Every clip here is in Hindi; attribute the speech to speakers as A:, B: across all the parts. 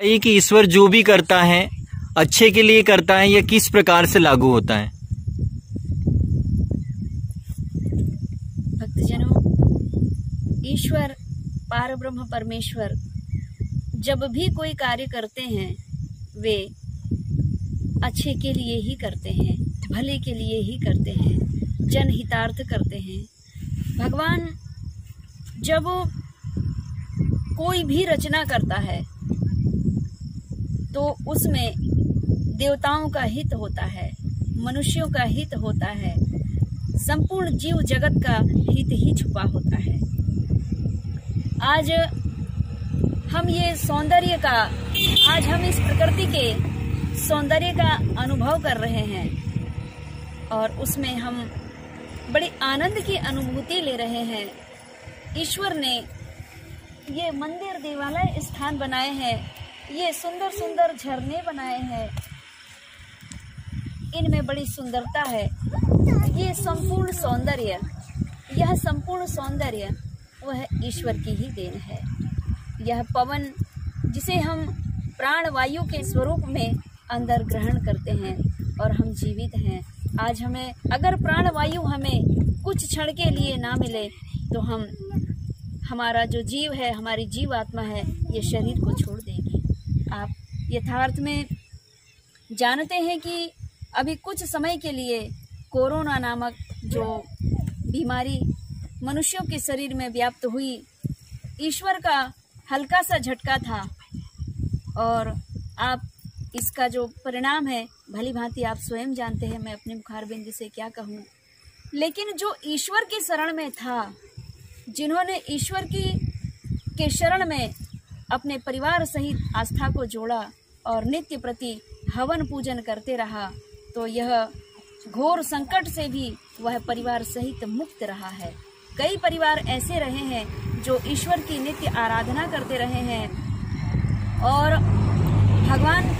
A: ये कि ईश्वर जो भी करता है अच्छे के लिए करता है या किस प्रकार से लागू होता है?
B: भक्तजनों, ईश्वर पारब्रह्म परमेश्वर जब भी कोई कार्य करते हैं वे अच्छे के लिए ही करते हैं, भले के लिए ही करते हैं, जनहितार्थ करते हैं। भगवान जब कोई भी रचना करता है तो उसमें देवताओं का हित होता है, मनुष्यों का हित होता है, संपूर्ण जीव जगत का हित ही छुपा होता है। आज हम ये सौंदर्य का, आज हम इस प्रकृति के सौंदर्य का अनुभव कर रहे हैं और उसमें हम बड़े आनंद की अनुभूति ले रहे हैं। ईश्वर ने ये मंदिर देवालय स्थान बनाए हैं, ये सुंदर सुंदर झरने बनाए हैं, इनमें बड़ी सुंदरता है। ये संपूर्ण सौंदर्य, यह संपूर्ण सौंदर्य वह ईश्वर की ही देन है। यह पवन जिसे हम प्राण वायु के स्वरूप में अंदर ग्रहण करते हैं और हम जीवित हैं। आज हमें अगर प्राण वायु हमें कुछ क्षण के लिए ना मिले तो हमारा जो जीव है, हमारी जीव आत्मा है, ये शरीर को छोड़ देगी। आप यथार्थ में जानते हैं कि अभी कुछ समय के लिए कोरोना नामक जो बीमारी मनुष्यों के शरीर में व्याप्त हुई, ईश्वर का हल्का सा झटका था और आप इसका जो परिणाम है भली भांति आप स्वयं जानते हैं, मैं अपने मुखारबिंद से क्या कहूँ। लेकिन जो ईश्वर की शरण में था, जिन्होंने ईश्वर के शरण में अपने परिवार सहित आस्था को जोड़ा और नित्य प्रति हवन पूजन करते रहा, तो यह घोर संकट से भी वह परिवार सहित मुक्त रहा है। कई परिवार ऐसे रहे हैं जो ईश्वर की नित्य आराधना करते रहे हैं और भगवान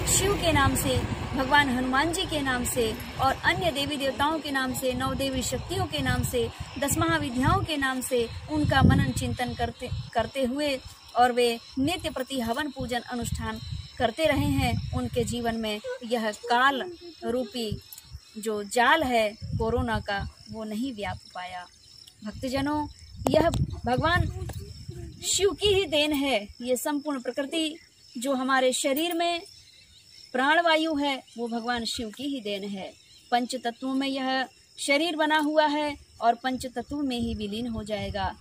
B: शिव के नाम से, भगवान हनुमान जी के नाम से और अन्य देवी देवताओं के नाम से, नौ देवी शक्तियों के नाम से, 10 महाविद्याओं के नाम से उनका मनन चिंतन करते हुए और वे नित्य प्रति हवन पूजन अनुष्ठान करते रहे हैं। उनके जीवन में यह काल रूपी जो जाल है कोरोना का, वो नहीं व्याप पाया। भक्तजनों, यह भगवान शिव की ही देन है। ये संपूर्ण प्रकृति जो हमारे शरीर में प्राणवायु है वो भगवान शिव की ही देन है। पंच तत्वों में यह शरीर बना हुआ है और पंच तत्वों में ही विलीन हो जाएगा।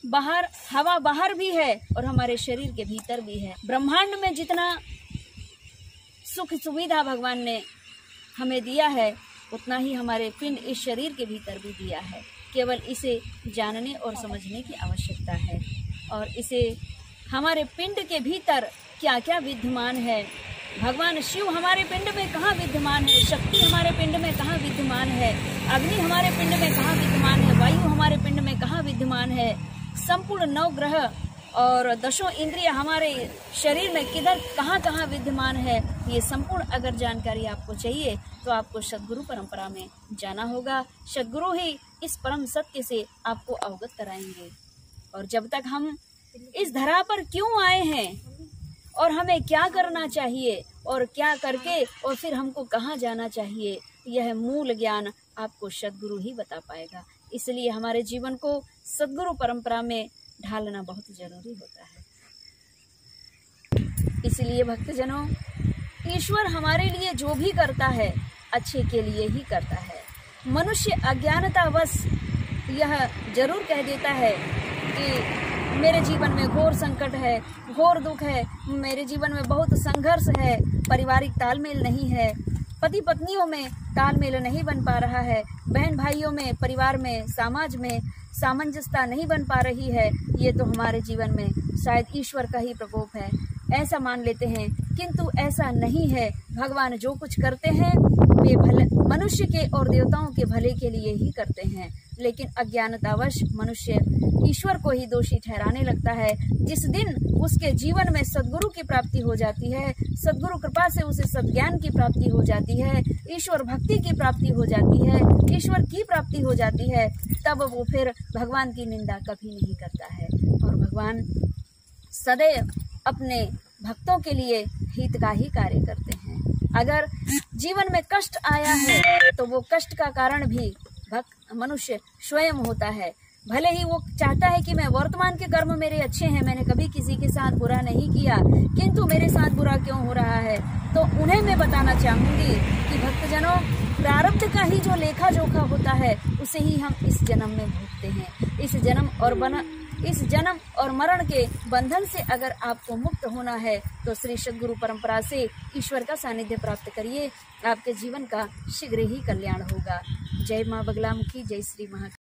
B: बाहर हवा बाहर भी है और हमारे शरीर के भीतर भी है। ब्रह्मांड में जितना सुख सुविधा भगवान ने हमें दिया है उतना ही हमारे पिंड इस शरीर के भीतर भी दिया है। केवल इसे जानने और समझने की आवश्यकता है और इसे हमारे पिंड के भीतर क्या क्या विद्यमान है, भगवान शिव हमारे पिंड में कहाँ विद्यमान है, शक्ति हमारे पिंड में कहाँ विद्यमान है, अग्नि हमारे पिंड में कहाँ विद्यमान है, वायु हमारे पिंड में कहाँ विद्यमान है, संपूर्ण 9 ग्रह और 10 इंद्रिय हमारे शरीर में किधर कहाँ कहाँ विद्यमान है, ये संपूर्ण अगर जानकारी आपको चाहिए तो आपको सद्गुरु परंपरा में जाना होगा। सद्गुरु ही इस परम सत्य से आपको अवगत कराएंगे। और जब तक हम इस धरा पर क्यों आए हैं और हमें क्या करना चाहिए और क्या करके और फिर हमको कहाँ जाना चाहिए, यह मूल ज्ञान आपको सद्गुरु ही बता पाएगा। इसलिए हमारे जीवन को सद्गुरु परंपरा में ढालना बहुत जरूरी होता है। इसलिए भक्तजनों, ईश्वर हमारे लिए जो भी करता है अच्छे के लिए ही करता है। मनुष्य अज्ञानतावश यह जरूर कह देता है कि मेरे जीवन में घोर संकट है, घोर दुख है, मेरे जीवन में बहुत संघर्ष है, पारिवारिक तालमेल नहीं है, पति पत्नियों में तालमेल नहीं बन पा रहा है, बहन भाइयों में, परिवार में, समाज में सामंजस्यता नहीं बन पा रही है, ये तो हमारे जीवन में शायद ईश्वर का ही प्रकोप है, ऐसा मान लेते हैं। किंतु ऐसा नहीं है। भगवान जो कुछ करते हैं वे भले मनुष्य के और देवताओं के भले के लिए ही करते हैं, लेकिन अज्ञानतावश मनुष्य ईश्वर को ही दोषी ठहराने लगता है। जिस दिन उसके जीवन में सद्गुरु की प्राप्ति हो जाती है, सद्गुरु कृपा से उसे सद्ज्ञान की प्राप्ति हो जाती है, ईश्वर भक्ति की प्राप्ति हो जाती है, ईश्वर की प्राप्ति हो जाती है, तब वो फिर भगवान की निंदा कभी नहीं करता है और भगवान सदैव अपने भक्तों के लिए हित का ही कार्य करते हैं। अगर जीवन में कष्ट आया है तो वो कष्ट का कारण भी भक्त मनुष्य स्वयं होता है। भले ही वो चाहता है कि मैं वर्तमान के कर्म मेरे अच्छे हैं, मैंने कभी किसी के साथ बुरा नहीं किया, किंतु मेरे साथ बुरा क्यों हो रहा है, तो उन्हें मैं बताना चाहूंगी कि भक्तजनों, प्रारब्ध का ही जो लेखा जोखा होता है उसे ही हम इस जन्म में भोगते हैं। इस जन्म और मरण के बंधन से अगर आपको मुक्त होना है तो श्री सद्गुरु परंपरा से ईश्वर का सानिध्य प्राप्त करिए, आपके जीवन का शीघ्र ही कल्याण होगा। जय माँ बगलामुखी, जय श्री महाकाल।